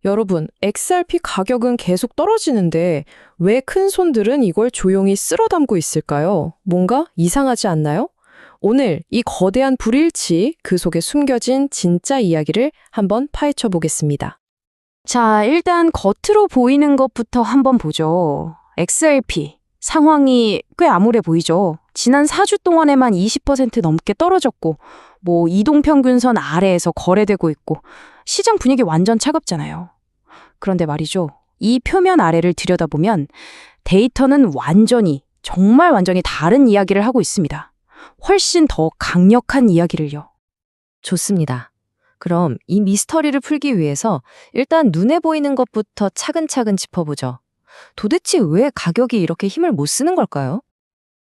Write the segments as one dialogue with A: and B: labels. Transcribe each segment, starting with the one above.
A: 여러분, XRP 가격은 계속 떨어지는데 왜 큰 손들은 이걸 조용히 쓸어 담고 있을까요? 뭔가 이상하지 않나요? 오늘 이 거대한 불일치, 그 속에 숨겨진 진짜 이야기를 한번 파헤쳐 보겠습니다.
B: 자, 일단 겉으로 보이는 것부터 한번 보죠. XRP. 상황이 꽤 암울해 보이죠. 지난 4주 동안에만 20% 넘게 떨어졌고, 이동평균선 아래에서 거래되고 있고, 시장 분위기 완전 차갑잖아요. 그런데 말이죠. 이 표면 아래를 들여다보면 데이터는 정말 완전히 다른 이야기를 하고 있습니다. 훨씬 더 강력한 이야기를요.
C: 좋습니다. 그럼 이 미스터리를 풀기 위해서 일단 눈에 보이는 것부터 차근차근 짚어보죠. 도대체 왜 가격이 이렇게 힘을 못 쓰는 걸까요?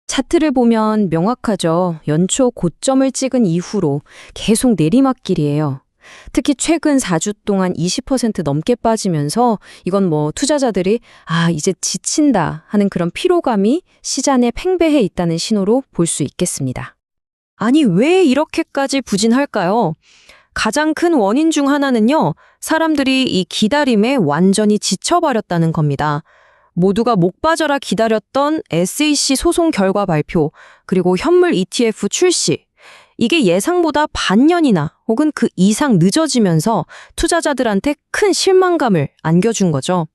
C: 차트를 보면 명확하죠. 연초 고점을 찍은 이후로 계속 내리막길이에요. 특히 최근 4주 동안 20% 넘게 빠지면서 이건 투자자들이 이제 지친다 하는 그런 피로감이 시장에 팽배해 있다는 신호로 볼 수 있겠습니다. 아니, 왜 이렇게까지 부진할까요? 가장 큰 원인 중 하나는요, 사람들이 이 기다림에 완전히 지쳐버렸다는 겁니다. 모두가 목 빠져라 기다렸던 SEC 소송 결과 발표, 그리고 현물 ETF 출시. 이게 예상보다 반년이나 혹은 그 이상 늦어지면서 투자자들한테 큰 실망감을 안겨준 거죠.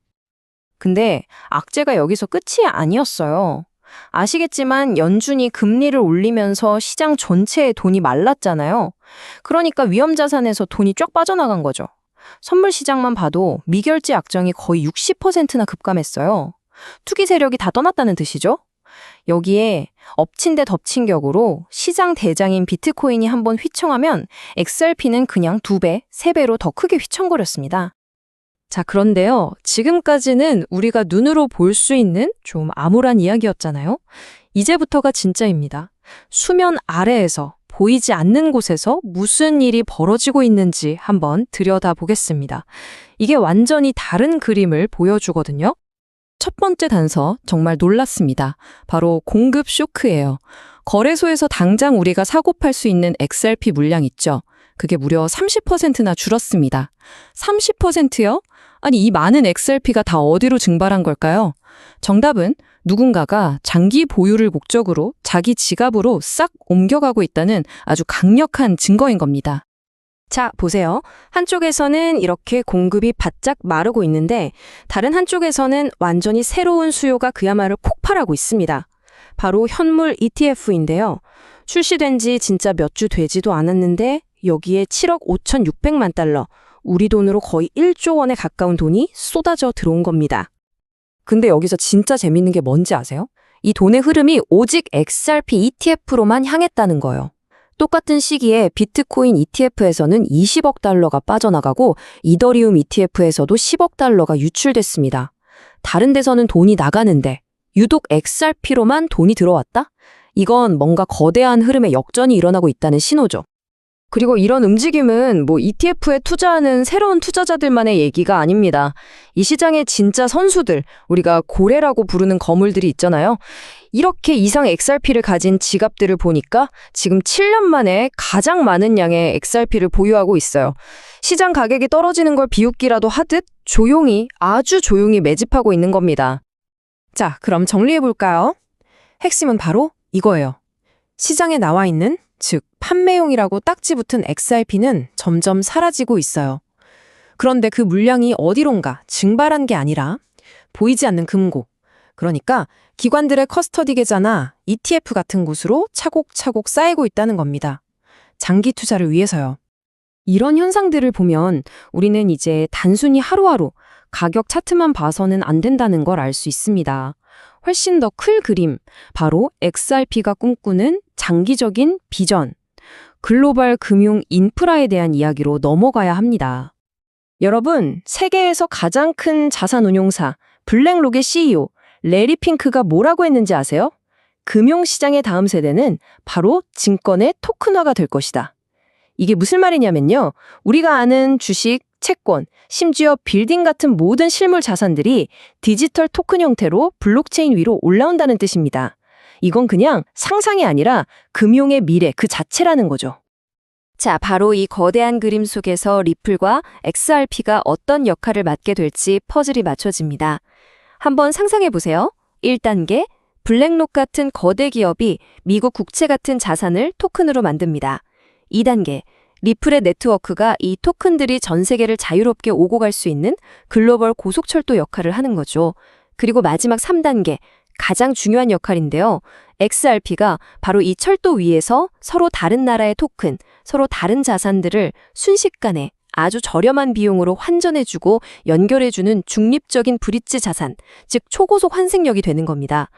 C: 근데 악재가 여기서 끝이 아니었어요. 아시겠지만 연준이 금리를 올리면서 시장 전체에 돈이 말랐잖아요. 그러니까 위험자산에서 돈이 쫙 빠져나간 거죠. 선물 시장만 봐도 미결제 악정이 거의 60%나 급감했어요. 투기 세력이 다 떠났다는 뜻이죠. 여기에 엎친 데 덮친 격으로 시장 대장인 비트코인이 한번 휘청하면 XRP는 그냥 2배, 3배로 더 크게 휘청거렸습니다. 자, 그런데요. 지금까지는 우리가 눈으로 볼 수 있는 좀 암울한 이야기였잖아요. 이제부터가 진짜입니다. 수면 아래에서 보이지 않는 곳에서 무슨 일이 벌어지고 있는지 한번 들여다보겠습니다. 이게 완전히 다른 그림을 보여주거든요. 첫 번째 단서 정말 놀랐습니다. 바로 공급 쇼크예요. 거래소에서 당장 우리가 사고 팔 수 있는 XRP 물량 있죠. 그게 무려 30%나 줄었습니다. 30%요? 아니, 이 많은 XRP가 다 어디로 증발한 걸까요? 정답은 누군가가 장기 보유를 목적으로 자기 지갑으로 싹 옮겨가고 있다는 아주 강력한 증거인 겁니다. 자, 보세요. 한쪽에서는 이렇게 공급이 바짝 마르고 있는데 다른 한쪽에서는 완전히 새로운 수요가 그야말로 폭발하고 있습니다. 바로 현물 ETF인데요. 출시된 지 진짜 몇 주 되지도 않았는데 여기에 7억 5,600만 달러, 우리 돈으로 거의 1조 원에 가까운 돈이 쏟아져 들어온 겁니다. 근데 여기서 진짜 재밌는 게 뭔지 아세요? 이 돈의 흐름이 오직 XRP ETF로만 향했다는 거예요. 똑같은 시기에 비트코인 ETF에서는 20억 달러가 빠져나가고 이더리움 ETF에서도 10억 달러가 유출됐습니다. 다른 데서는 돈이 나가는데 유독 XRP로만 돈이 들어왔다? 이건 뭔가 거대한 흐름의 역전이 일어나고 있다는 신호죠. 그리고 이런 움직임은 ETF에 투자하는 새로운 투자자들만의 얘기가 아닙니다. 이 시장의 진짜 선수들, 우리가 고래라고 부르는 거물들이 있잖아요. 이렇게 이상 XRP를 가진 지갑들을 보니까 지금 7년 만에 가장 많은 양의 XRP를 보유하고 있어요. 시장 가격이 떨어지는 걸 비웃기라도 하듯 아주 조용히 매집하고 있는 겁니다. 자, 그럼 정리해볼까요? 핵심은 바로 이거예요. 시장에 나와 있는, 즉 판매용이라고 딱지 붙은 XRP는 점점 사라지고 있어요. 그런데 그 물량이 어디론가 증발한 게 아니라 보이지 않는 금고, 그러니까 기관들의 커스터디 계좌나 ETF 같은 곳으로 차곡차곡 쌓이고 있다는 겁니다. 장기 투자를 위해서요. 이런 현상들을 보면 우리는 이제 단순히 하루하루 가격 차트만 봐서는 안 된다는 걸 알 수 있습니다. 훨씬 더 클 그림, 바로 XRP가 꿈꾸는 장기적인 비전, 글로벌 금융 인프라에 대한 이야기로 넘어가야 합니다. 여러분, 세계에서 가장 큰 자산운용사 블랙록의 CEO 레리 핑크가 뭐라고 했는지 아세요? 금융시장의 다음 세대는 바로 증권의 토큰화가 될 것이다. 이게 무슨 말이냐면요. 우리가 아는 주식, 채권, 심지어 빌딩 같은 모든 실물 자산들이 디지털 토큰 형태로 블록체인 위로 올라온다는 뜻입니다. 이건 그냥 상상이 아니라 금융의 미래 그 자체라는 거죠. 자, 바로 이 거대한 그림 속에서 리플과 XRP가 어떤 역할을 맡게 될지 퍼즐이 맞춰집니다. 한번 상상해 보세요. 1단계, 블랙록 같은 거대 기업이 미국 국채 같은 자산을 토큰으로 만듭니다. 2단계, 리플의 네트워크가 이 토큰들이 전 세계를 자유롭게 오고 갈 수 있는 글로벌 고속철도 역할을 하는 거죠. 그리고 마지막 3단계, 가장 중요한 역할인데요. XRP가 바로 이 철도 위에서 서로 다른 나라의 토큰, 서로 다른 자산들을 순식간에 아주 저렴한 비용으로 환전해주고 연결해주는 중립적인 브릿지 자산, 즉 초고속 환생력이 되는 겁니다.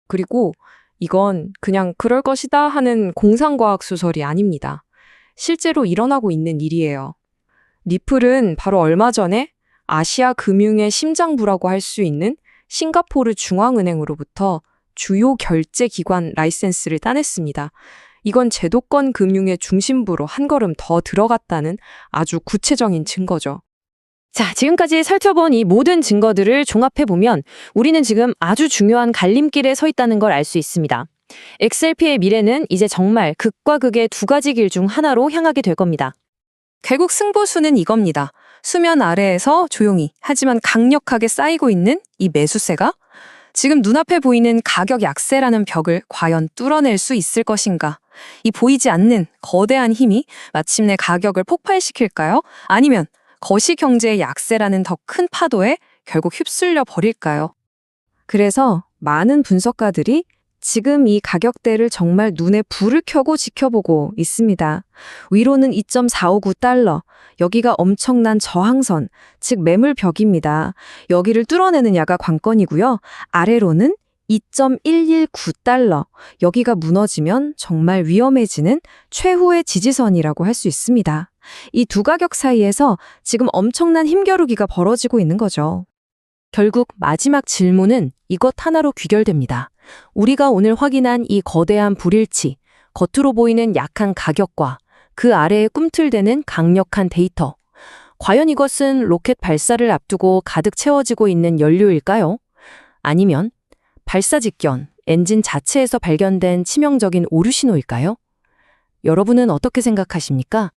A: 그리고 이건 그냥 그럴 것이다 하는 공상과학 소설이 아닙니다. 실제로 일어나고 있는 일이에요. 리플은 바로 얼마 전에 아시아 금융의 심장부라고 할 수 있는 싱가포르 중앙은행으로부터 주요 결제 기관 라이센스를 따냈습니다. 이건 제도권 금융의 중심부로 한 걸음 더 들어갔다는 아주 구체적인 증거죠.
C: 자, 지금까지 살펴본 이 모든 증거들을 종합해보면 우리는 지금 아주 중요한 갈림길에 서 있다는 걸 알 수 있습니다. XRP의 미래는 이제 정말 극과 극의 두 가지 길 중 하나로 향하게 될 겁니다.
A: 결국 승부수는 이겁니다. 수면 아래에서 조용히 하지만 강력하게 쌓이고 있는 이 매수세가 지금 눈앞에 보이는 가격 약세라는 벽을 과연 뚫어낼 수 있을 것인가? 이 보이지 않는 거대한 힘이 마침내 가격을 폭발시킬까요? 아니면 거시경제의 약세라는 더 큰 파도에 결국 휩쓸려 버릴까요? 그래서 많은 분석가들이 지금 이 가격대를 정말 눈에 불을 켜고 지켜보고 있습니다. 위로는 2.459달러, 여기가 엄청난 저항선, 즉 매물벽입니다. 여기를 뚫어내느냐가 관건이고요. 아래로는 2.119달러, 여기가 무너지면 정말 위험해지는 최후의 지지선이라고 할 수 있습니다. 이 두 가격 사이에서 지금 엄청난 힘겨루기가 벌어지고 있는 거죠.
C: 결국 마지막 질문은 이것 하나로 귀결됩니다. 우리가 오늘 확인한 이 거대한 불일치, 겉으로 보이는 약한 가격과 그 아래에 꿈틀대는 강력한 데이터. 과연 이것은 로켓 발사를 앞두고 가득 채워지고 있는 연료일까요? 아니면 발사 직전 엔진 자체에서 발견된 치명적인 오류 신호일까요? 여러분은 어떻게 생각하십니까?